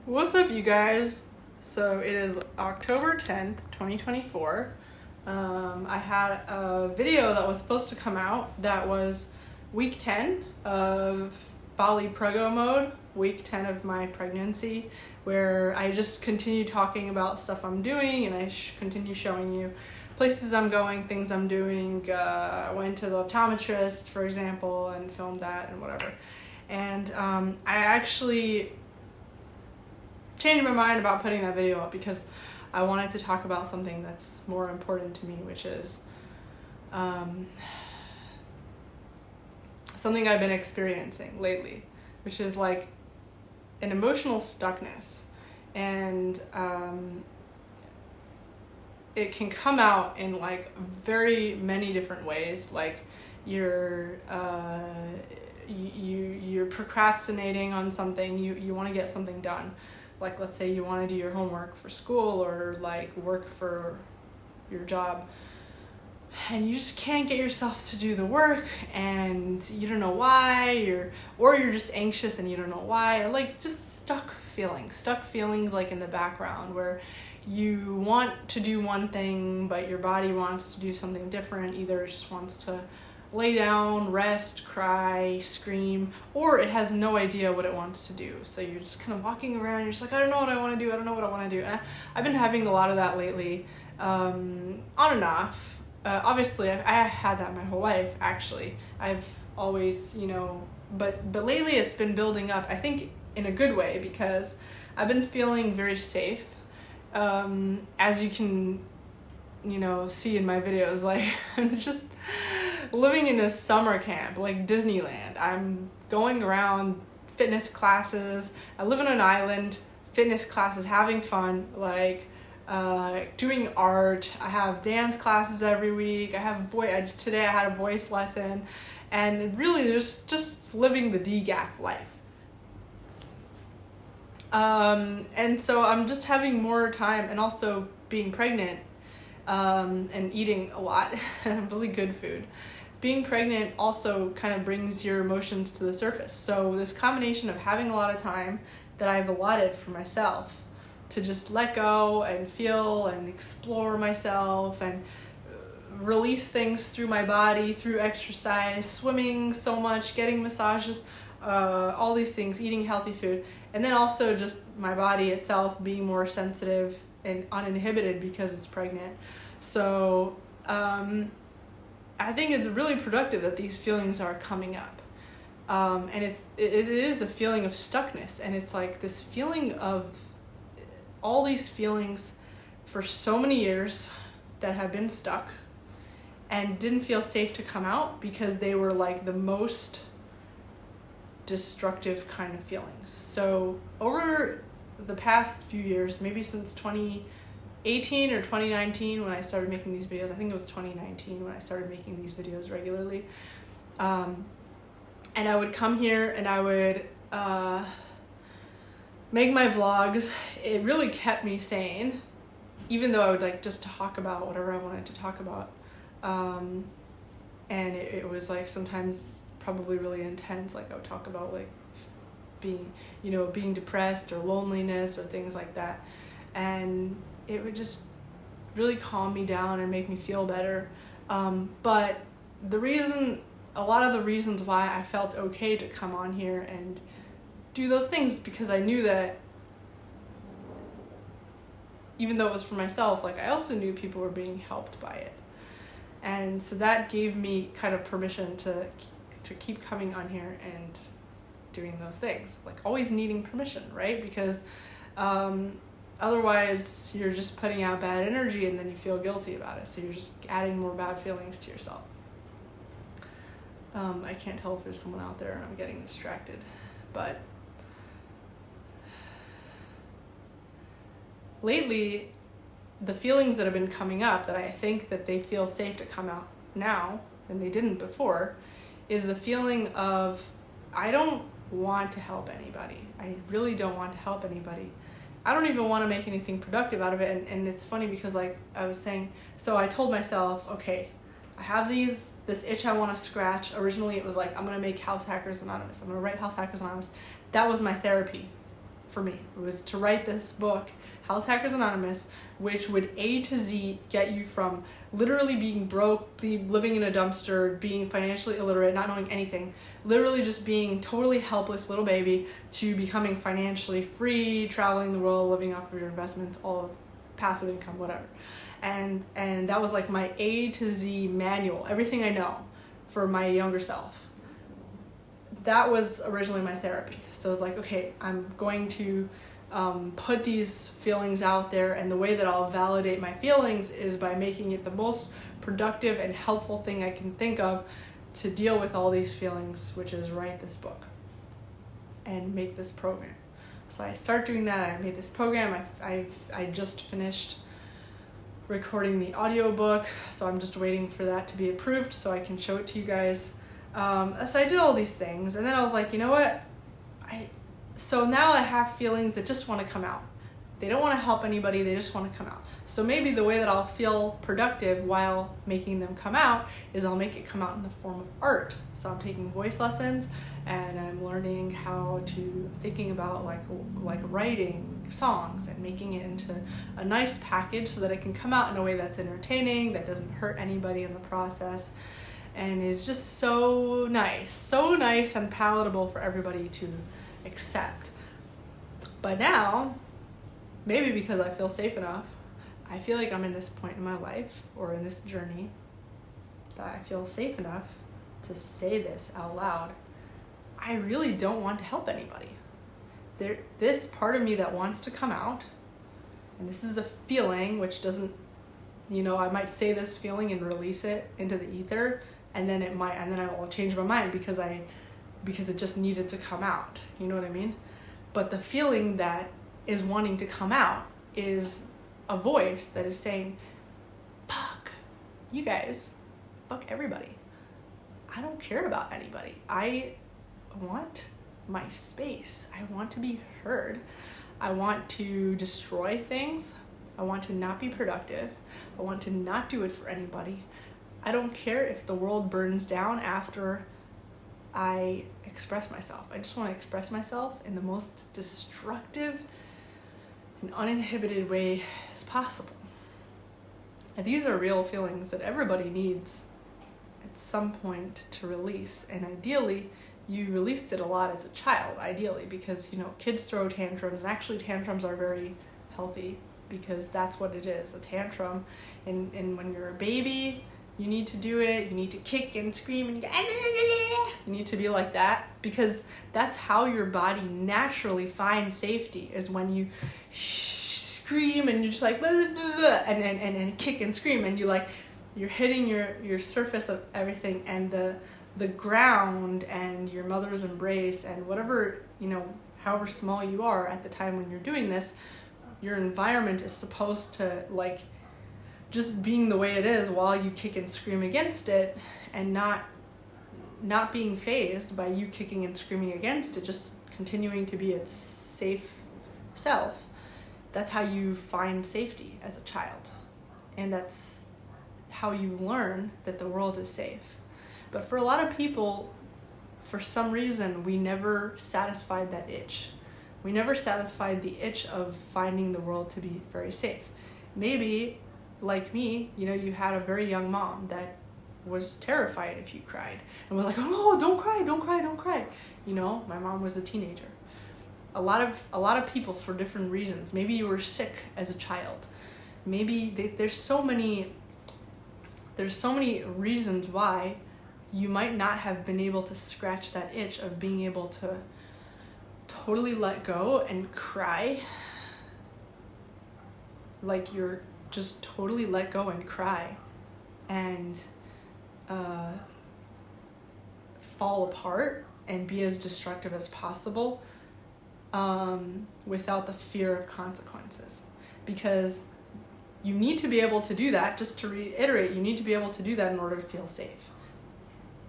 What's up, you guys? So it is October 10th, 2024. I had a video that was supposed to come out that was week 10 of Bali Prego mode, week 10 of my pregnancy, where I just continue talking about stuff I'm doing and I continue showing you places I'm going, things I'm doing. I went to the optometrist, for example, and filmed that and whatever. And I actually changed my mind about putting that video up because I wanted to talk about something that's more important to me, which is something I've been experiencing lately, which is like an emotional stuckness. And it can come out in like very many different ways. Like you're procrastinating on something, you want to get something done. Like, let's say you want to do your homework for school or like work for your job, and you just can't get yourself to do the work, and you don't know why, or you're just anxious and you don't know why, or like just stuck feelings like in the background where you want to do one thing but your body wants to do something different. Either it just wants to lay down, rest, cry, scream, or it has no idea what it wants to do. So you're just kind of walking around, you're just like, I don't know what I want to do, And I've been having a lot of that lately, on and off. Obviously, I had that my whole life, actually. I've always, but lately it's been building up, I think in a good way, because I've been feeling very safe. As you can, see in my videos, like, I'm just living in a summer camp, like Disneyland. I'm going around fitness classes. I live on an island, fitness classes, having fun, like doing art. I have dance classes every week. Today I had a voice lesson, and really just living the DGAF life. And so I'm just having more time, and also being pregnant, and eating a lot, really good food. Being pregnant also kind of brings your emotions to the surface. So this combination of having a lot of time that I've allotted for myself to just let go and feel and explore myself and release things through my body, through exercise, swimming so much, getting massages, all these things, eating healthy food, and then also just my body itself being more sensitive and uninhibited because it's pregnant. So I think it's really productive that these feelings are coming up, and it is a feeling of stuckness, and it's like this feeling of all these feelings for so many years that have been stuck and didn't feel safe to come out because they were like the most destructive kind of feelings. So over the past few years, maybe since 2018 or 2019 when I started making these videos, I think it was 2019 when I started making these videos regularly, and I would come here and I would make my vlogs. It really kept me sane, even though I would like just talk about whatever I wanted to talk about, and it was like sometimes probably really intense. Like I would talk about like being depressed or loneliness or things like that, and it would just really calm me down and make me feel better. But a lot of the reasons why I felt okay to come on here and do those things, because I knew that even though it was for myself, like I also knew people were being helped by it. And so that gave me kind of permission to keep coming on here and doing those things, like always needing permission, right? Because otherwise you're just putting out bad energy and then you feel guilty about it, so you're just adding more bad feelings to yourself. I can't tell if there's someone out there and I'm getting distracted, but lately the feelings that have been coming up that I think that they feel safe to come out now and they didn't before is the feeling of I don't want to help anybody. I really don't want to help anybody. I don't even want to make anything productive out of it. And it's funny because like I was saying, so I told myself, okay, I have this itch I want to scratch. Originally it was like, I'm going to make House Hackers Anonymous. I'm going to write House Hackers Anonymous. That was my therapy. for me. It was to write this book, House Hackers Anonymous, which would A to Z get you from literally being broke, living in a dumpster, being financially illiterate, not knowing anything, literally just being totally helpless little baby, to becoming financially free, traveling the world, living off of your investments, all passive income, whatever. And that was like my A to Z manual, everything I know for my younger self. That was originally my therapy. So it was like, okay, I'm going to put these feelings out there, and the way that I'll validate my feelings is by making it the most productive and helpful thing I can think of to deal with all these feelings, which is write this book and make this program. So I start doing that. I made this program. I just finished recording the audiobook, so I'm just waiting for that to be approved so I can show it to you guys. So I did all these things, and then I was like, you know what? So now I have feelings that just want to come out. They don't want to help anybody, they just want to come out. So maybe the way that I'll feel productive while making them come out is I'll make it come out in the form of art. So I'm taking voice lessons, and I'm learning how to, thinking about like writing songs and making it into a nice package so that it can come out in a way that's entertaining, that doesn't hurt anybody in the process, and is just so nice and palatable for everybody to accept. But now, maybe because I feel safe enough, I feel like I'm in this point in my life, or in this journey, that I feel safe enough to say this out loud. I really don't want to help anybody. This part of me that wants to come out, and this is a feeling which doesn't, I might say this feeling and release it into the ether, and then I will change my mind because it just needed to come out. You know what I mean? But the feeling that is wanting to come out is a voice that is saying, fuck you guys, fuck everybody. I don't care about anybody. I want my space. I want to be heard. I want to destroy things. I want to not be productive. I want to not do it for anybody. I don't care if the world burns down after I express myself. I just want to express myself in the most destructive and uninhibited way as possible. And these are real feelings that everybody needs at some point to release. And ideally, you released it a lot as a child, ideally, because, kids throw tantrums, and actually tantrums are very healthy because that's what it is, a tantrum. And when you're a baby, you need to do it. You need to kick and scream and you need to be like that, because that's how your body naturally finds safety, is when you scream and you're just like blah, blah, blah, and kick and scream, and you're hitting your surface of everything, and the ground and your mother's embrace and whatever, however small you are at the time when you're doing this, your environment is supposed to just being the way it is while you kick and scream against it, and not being fazed by you kicking and screaming against it, just continuing to be its safe self. That's how you find safety as a child. And that's how you learn that the world is safe. But for a lot of people, for some reason, we never satisfied that itch. We never satisfied the itch of finding the world to be very safe. Maybe, like me, you had a very young mom that was terrified if you cried and was like, oh, don't cry. My mom was a teenager. A lot of people, for different reasons. Maybe you were sick as a child. Maybe there's so many reasons why you might not have been able to scratch that itch of being able to totally let go and cry. Like you're just totally let go and cry and fall apart and be as destructive as possible without the fear of consequences. Because you need to be able to do that, just to reiterate, you need to be able to do that in order to feel safe.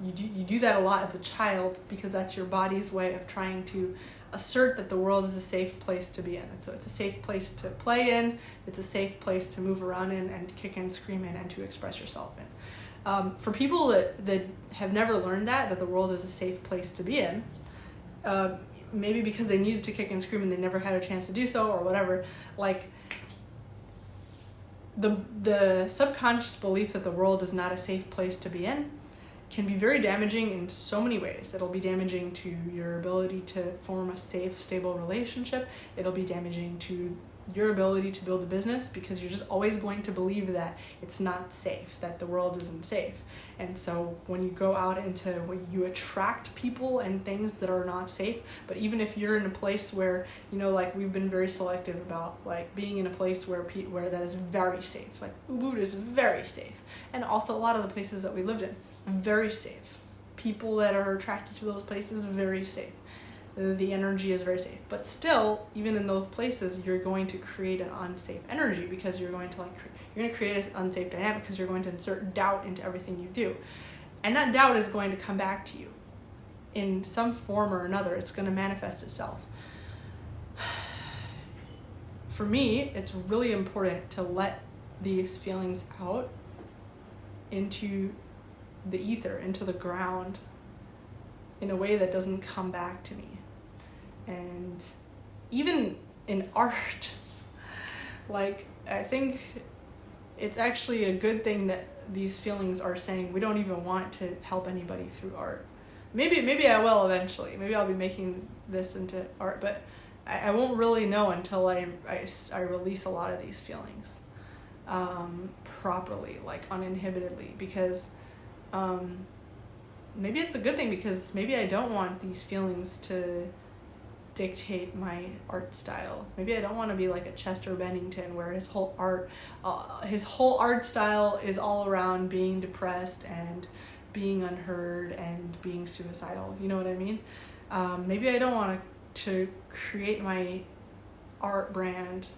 You do that a lot as a child because that's your body's way of trying to assert that the world is a safe place to be in. And so it's a safe place to play in, it's a safe place to move around in and kick and scream in and to express yourself in. For people that have never learned that the world is a safe place to be in, maybe because they needed to kick and scream and they never had a chance to do so or whatever, like the subconscious belief that the world is not a safe place to be in can be very damaging in so many ways. It'll be damaging to your ability to form a safe, stable relationship. It'll be damaging to your ability to build a business, because you're just always going to believe that it's not safe, that the world isn't safe. And so when you go out into, when you attract people and things that are not safe. But even if you're in a place where, you know, like we've been very selective about like being in a place where that is very safe. Like Ubud is very safe, and also a lot of the places that we lived in, very safe. People that are attracted to those places, very safe. The energy is very safe. But still, even in those places, you're going to create an unsafe energy, because you're going to create an unsafe dynamic, because you're going to insert doubt into everything you do. And that doubt is going to come back to you in some form or another. It's going to manifest itself. For me, it's really important to let these feelings out into the ether, into the ground, in a way that doesn't come back to me. And even in art, like, I think it's actually a good thing that these feelings are saying we don't even want to help anybody through art. Maybe I will eventually. Maybe I'll be making this into art, but I won't really know until I release a lot of these feelings properly, like uninhibitedly, because maybe it's a good thing, because maybe I don't want these feelings to dictate my art style. Maybe I don't want to be like a Chester Bennington, where his whole art style is all around being depressed and being unheard and being suicidal. You know what I mean? Maybe I don't want to create my art brand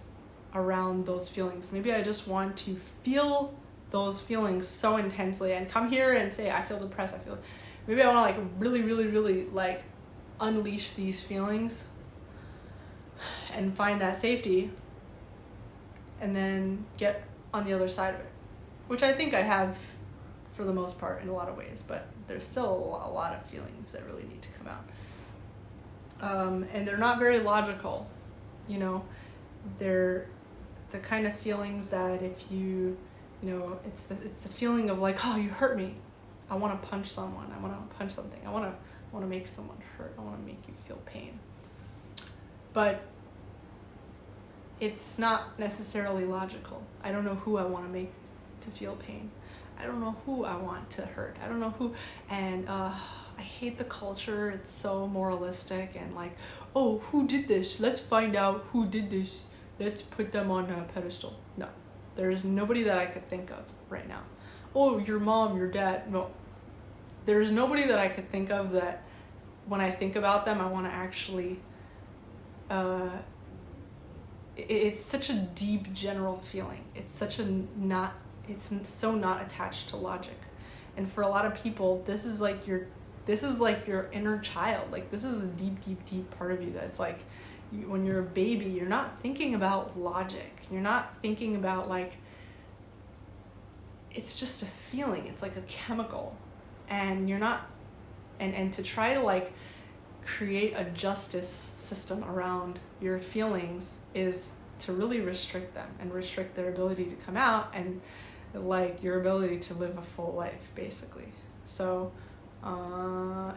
around those feelings. Maybe I just want to feel those feelings so intensely and come here and say, I feel depressed, maybe I want to like really, really, really like unleash these feelings and find that safety, and then get on the other side of it, which I think I have for the most part in a lot of ways, but there's still a lot of feelings that really need to come out. And they're not very logical, you know. They're the kind of feelings that if you it's the feeling of like, oh, you hurt me, I want to punch someone, I want to punch something, I want to make someone hurt, I want to make you feel pain. But it's not necessarily logical. I don't know who I want to make to feel pain. I don't know who I want to hurt. I don't know who. And I hate the culture. It's so moralistic and like, oh, who did this? Let's find out who did this. Let's put them on a pedestal. No, there's nobody that I could think of right now. Oh, your mom, your dad. No, there's nobody that I could think of that when I think about them, I want to actually, it's such a deep general feeling. It's so not attached to logic. And for a lot of people, this is like your inner child. Like, this is a deep, deep, deep part of you that's like, when you're a baby, you're not thinking about logic. You're not thinking about like, it's just a feeling. It's like a chemical. And you're not, and to try to like create a justice system around your feelings is to really restrict them and restrict their ability to come out and like your ability to live a full life, basically. So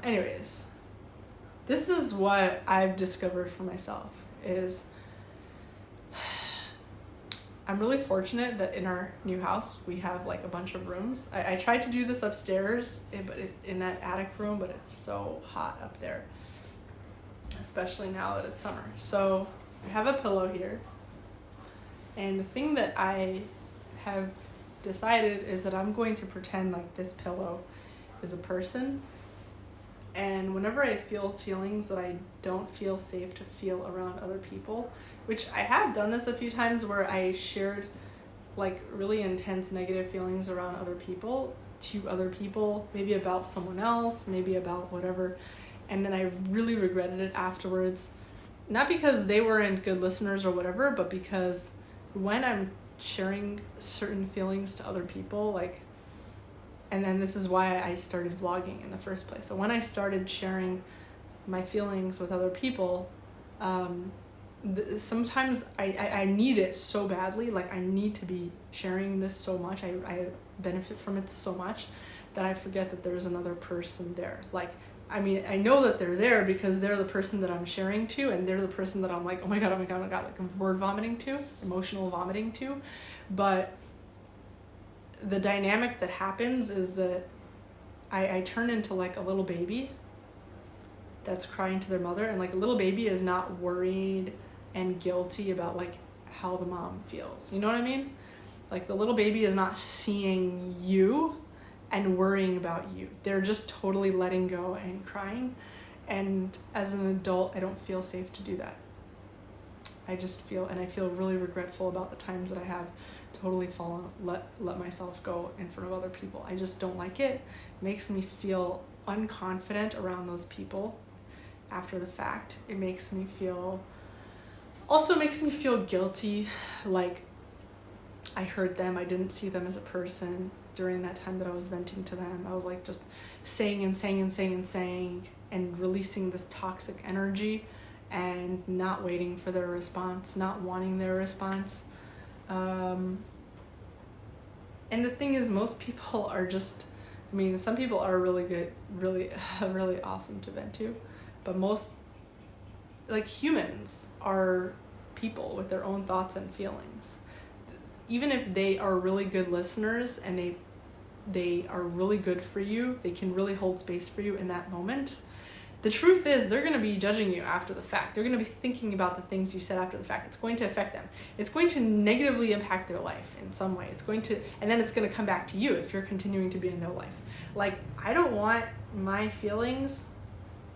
anyways, this is what I've discovered for myself is I'm really fortunate that in our new house we have like a bunch of rooms. I tried to do this upstairs in that attic room, but it's so hot up there, especially now that it's summer. So I have a pillow here, and the thing that I have decided is that I'm going to pretend like this pillow is a person, and whenever I feel feelings that I don't feel safe to feel around other people, which I have done this a few times where I shared like really intense negative feelings around other people to other people, maybe about someone else, maybe about whatever, and then I really regretted it afterwards. Not because they weren't good listeners or whatever, but because when I'm sharing certain feelings to other people, like, and then this is why I started vlogging in the first place. So when I started sharing my feelings with other people, sometimes I need it so badly. Like, I need to be sharing this so much. I benefit from it so much that I forget that there's another person there. Like, I mean, I know that they're there because they're the person that I'm sharing to, and they're the person that I'm like, oh my God, like word vomiting to, emotional vomiting to. But the dynamic that happens is that I turn into like a little baby that's crying to their mother, and like a little baby is not worried and guilty about like how the mom feels. You know what I mean? Like, the little baby is not seeing you and worrying about you. They're just totally letting go and crying. And as an adult, I don't feel safe to do that. I feel really regretful about the times that I have totally let myself go in front of other people. I just don't like it. It makes me feel unconfident around those people after the fact. It makes me feel guilty, like I hurt them. I didn't see them as a person during that time that I was venting to them. I was like just saying and releasing this toxic energy and not waiting for their response, not wanting their response. And the thing is, most people are just, I mean, some people are really good, really, really awesome to vent to, but most, like, humans are people with their own thoughts and feelings. Even if they are really good listeners and they are really good for you, they can really hold space for you in that moment, the truth is they're going to be judging you after the fact. They're going to be thinking about the things you said after the fact. It's going to affect them. It's going to negatively impact their life in some way. And then it's going to come back to you if you're continuing to be in their life. Like, I don't want my feelings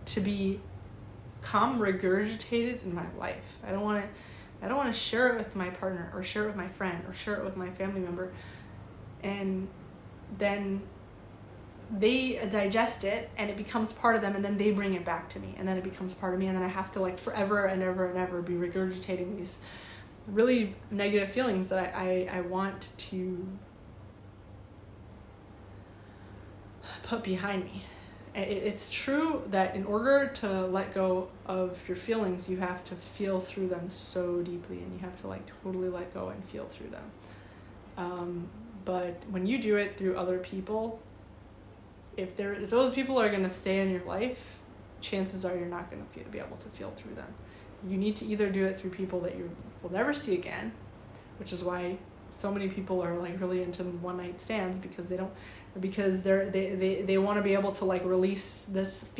to become regurgitated in my life. I don't want to share it with my partner or share it with my friend or share it with my family member, and then they digest it and it becomes part of them, and then they bring it back to me, and then it becomes part of me, and then I have to like forever and ever and ever be regurgitating these really negative feelings that I want to put behind me. It's true that in order to let go of your feelings, you have to feel through them so deeply, and you have to like totally let go and feel through them. But when you do it through other people, if those people are going to stay in your life, chances are you're not going to be able to feel through them. You need to either do it through people that you will never see again, which is why so many people are like really into one night stands, because they want to be able to like release this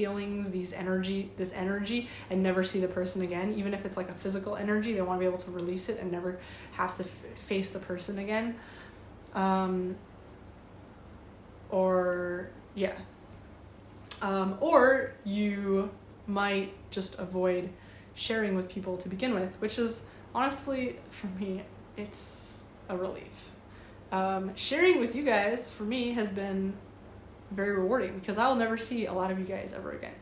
energy and never see the person again. Even if it's like a physical energy, they want to be able to release it and never have to face the person again. Or you might just avoid sharing with people to begin with, which is honestly, for me, it's a relief. Sharing with you guys, for me, has been very rewarding, because I will never see a lot of you guys ever again.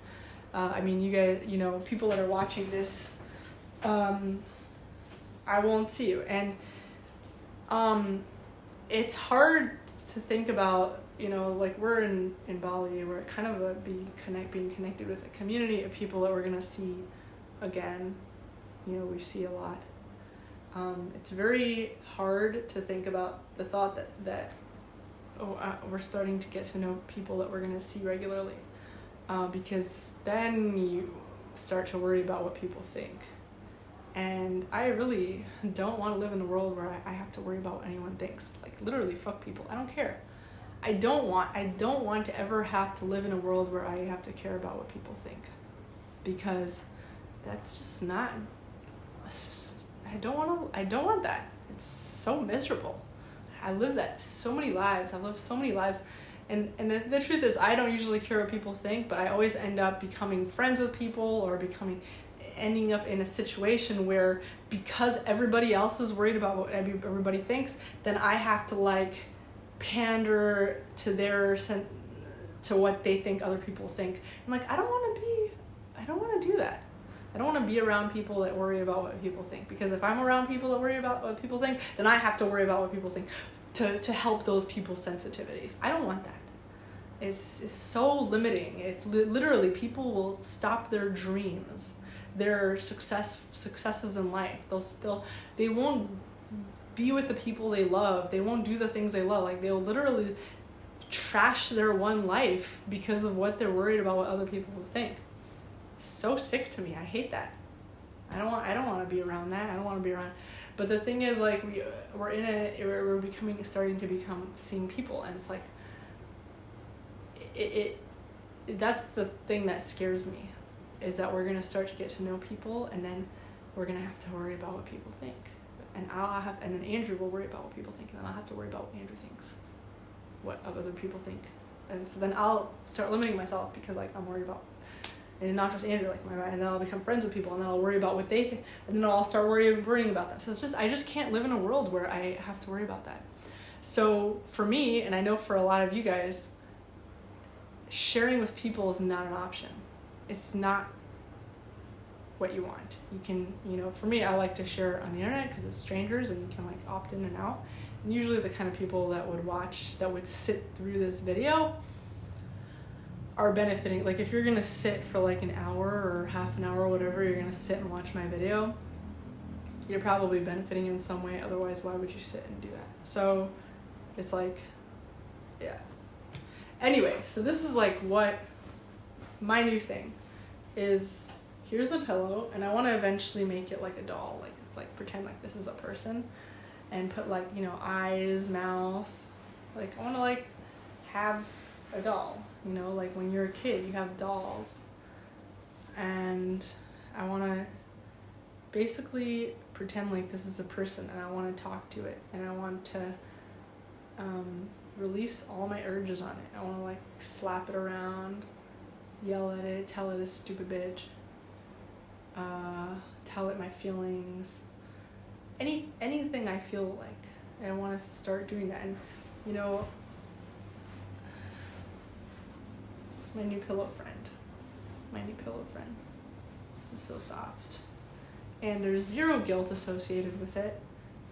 I mean, you guys, people that are watching this, I won't see you. And it's hard to think about, like we're in Bali, we're kind of being connected with a community of people that we're going to see again. We see a lot. It's very hard to think about the thought that we're starting to get to know people that we're going to see regularly, because then you start to worry about what people think. And I really don't want to live in a world where I have to worry about what anyone thinks. Like, literally, fuck people. I don't care. I don't want to ever have to live in a world where I have to care about what people think, because that's just not. It's just I don't want that. It's so miserable. I live that so many lives. I've lived so many lives, and the truth is, I don't usually care what people think, but I always end up becoming friends with people or ending up in a situation where, because everybody else is worried about what everybody thinks, then I have to like pander to what they think other people think. And like, I don't want to do that. I don't want to be around people that worry about what people think, because if I'm around people that worry about what people think, then I have to worry about what people think to help those people's sensitivities. I don't want that. is so limiting. It's literally, people will stop their dreams, their successes in life. They won't be with the people they love. They won't do the things they love. Like, they'll literally trash their one life because of what they're worried about what other people will think. It's so sick to me. I hate that. I don't want to be around that. I don't want to be around. But the thing is, like, we're starting to become seeing people, and it's like, that's the thing that scares me, is that we're gonna start to get to know people, and then we're gonna have to worry about what people think, and then Andrew will worry about what people think, and then I'll have to worry about what Andrew thinks, what other people think, and so then I'll start limiting myself because, like, I'm worried about. And not just Andrew, like, and then I'll become friends with people, and then I'll worry about what they think, and then I'll start worrying about them. So it's just, I just can't live in a world where I have to worry about that. So for me, and I know for a lot of you guys, sharing with people is not an option. It's not what you want. You can, for me, I like to share on the internet because it's strangers and you can, like, opt in and out. And usually the kind of people that would sit through this video are benefiting. Like, if you're gonna sit for like an hour or half an hour or whatever, you're gonna sit and watch my video, you're probably benefiting in some way. Otherwise, why would you sit and do that? So it's like, yeah. Anyway, so this is like what my new thing is. Here's a pillow, and I want to eventually make it like a doll, like pretend like this is a person, and put, like, eyes, mouth. Like, I want to, like, have a doll. Like when you're a kid, you have dolls, and I want to basically pretend like this is a person, and I want to talk to it, and I want to release all my urges on it. I want to, like, slap it around, yell at it, tell it a stupid bitch, tell it my feelings, anything I feel like. I want to start doing that. And my new pillow friend is so soft, and there's zero guilt associated with it.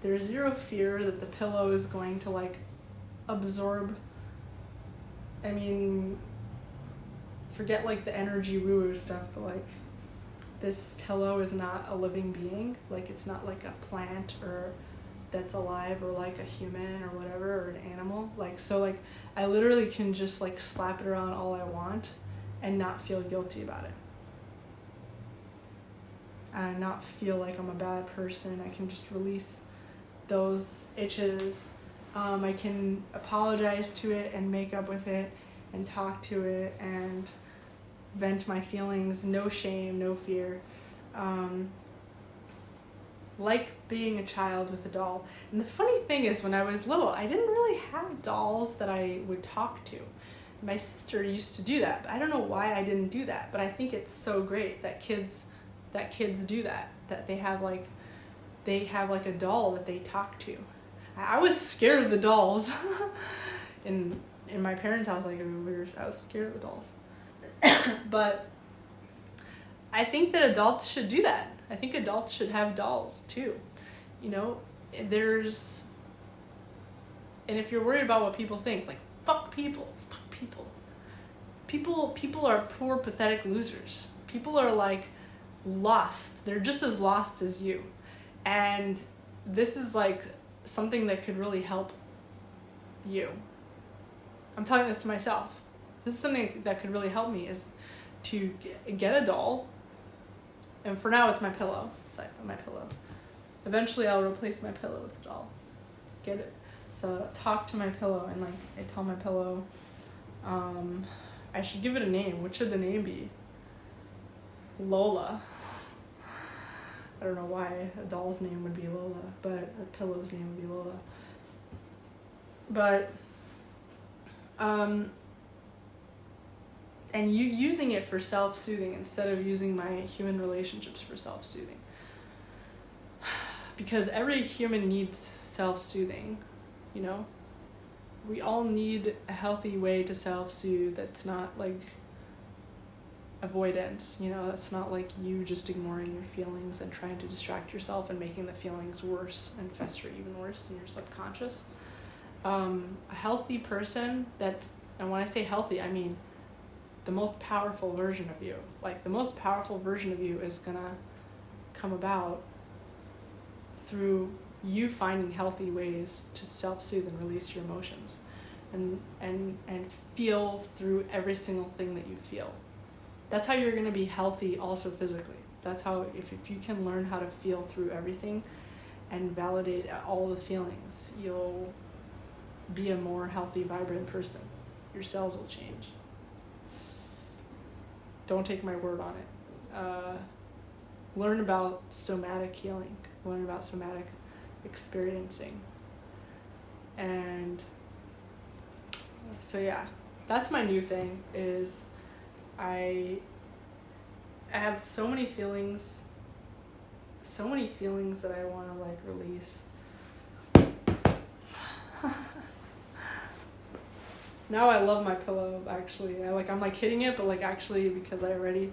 There's zero fear that the pillow is going to, like, absorb. I mean, forget, like, the energy woo-woo stuff, but, like, this pillow is not a living being. Like, it's not like a plant or that's alive, or like a human or whatever, or an animal. Like, so, like, I literally can just, like, slap it around all I want and not feel guilty about it, and not feel like I'm a bad person. I can just release those itches. I can apologize to it and make up with it and talk to it and vent my feelings. No shame, no fear. Like being a child with a doll. And the funny thing is, when I was little, I didn't really have dolls that I would talk to. My sister used to do that, but I don't know why I didn't do that. But I think it's so great that kids do that. That they have like a doll that they talk to. I was scared of the dolls. in my parents' house, like, I was scared of the dolls. But I think that adults should do that. I think adults should have dolls too. And if you're worried about what people think, like, fuck people. People are poor, pathetic losers. People are, like, lost. They're just as lost as you. And this is, like, something that could really help you. I'm telling this to myself. This is something that could really help me, is to get a doll. And for now, it's my pillow. It's like my pillow. Eventually, I'll replace my pillow with a doll. Get it? So talk to my pillow, and, like, I tell my pillow, I should give it a name. What should the name be? Lola. I don't know why a doll's name would be Lola, but a pillow's name would be Lola. But, and you using it for self-soothing instead of using my human relationships for self-soothing. Because every human needs self-soothing, We all need a healthy way to self-soothe that's not, like, avoidance, That's not like you just ignoring your feelings and trying to distract yourself and making the feelings worse and fester even worse in your subconscious. A healthy person that And when I say healthy, I mean the most powerful version of you. Like, the most powerful version of you is gonna come about through you finding healthy ways to self-soothe and release your emotions, and feel through every single thing that you feel. That's how you're gonna be healthy also physically. That's how, if you can learn how to feel through everything and validate all the feelings, you'll be a more healthy, vibrant person. Your cells will change. Don't take my word on it. Learn about somatic healing. Learn about somatic experiencing. And so yeah, that's my new thing, is I have so many feelings that I want to like release. Now I love my pillow, actually. I'm like hitting it, but like actually, because I already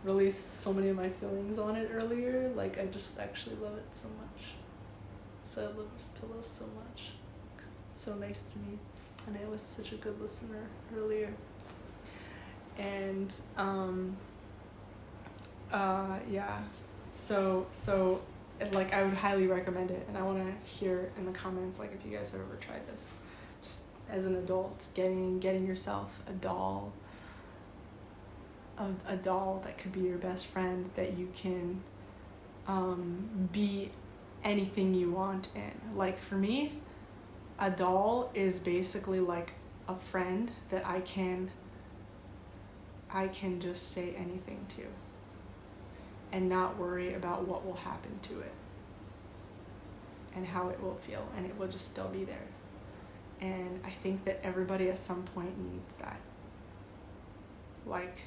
released so many of my feelings on it earlier, like I just actually love it so much. So I love this pillow so much, because it's so nice to me, and I was such a good listener earlier. And yeah, so like I would highly recommend it, and I want to hear in the comments like if you guys have ever tried this, just as an adult, getting yourself a doll that could be your best friend, that you can be anything you want in. Like for me, a doll is basically like a friend that I can just say anything to and not worry about what will happen to it and how it will feel, and it will just still be there. And I think that everybody at some point needs that. Like,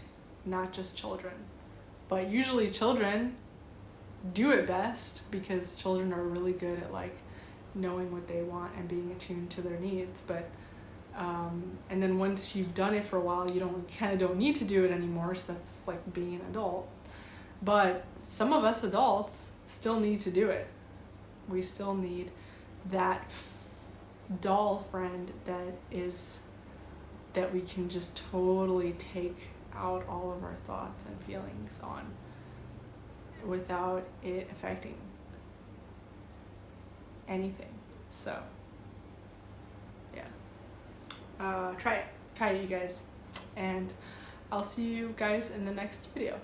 not just children, but usually children do it best, because children are really good at like knowing what they want and being attuned to their needs. But and then once you've done it for a while, you don't need to do it anymore. So that's like being an adult. But some of us adults still need to do it. We still need that doll friend that we can just totally take out all of our thoughts and feelings on without it affecting anything. So yeah, try it, you guys, and I'll see you guys in the next video.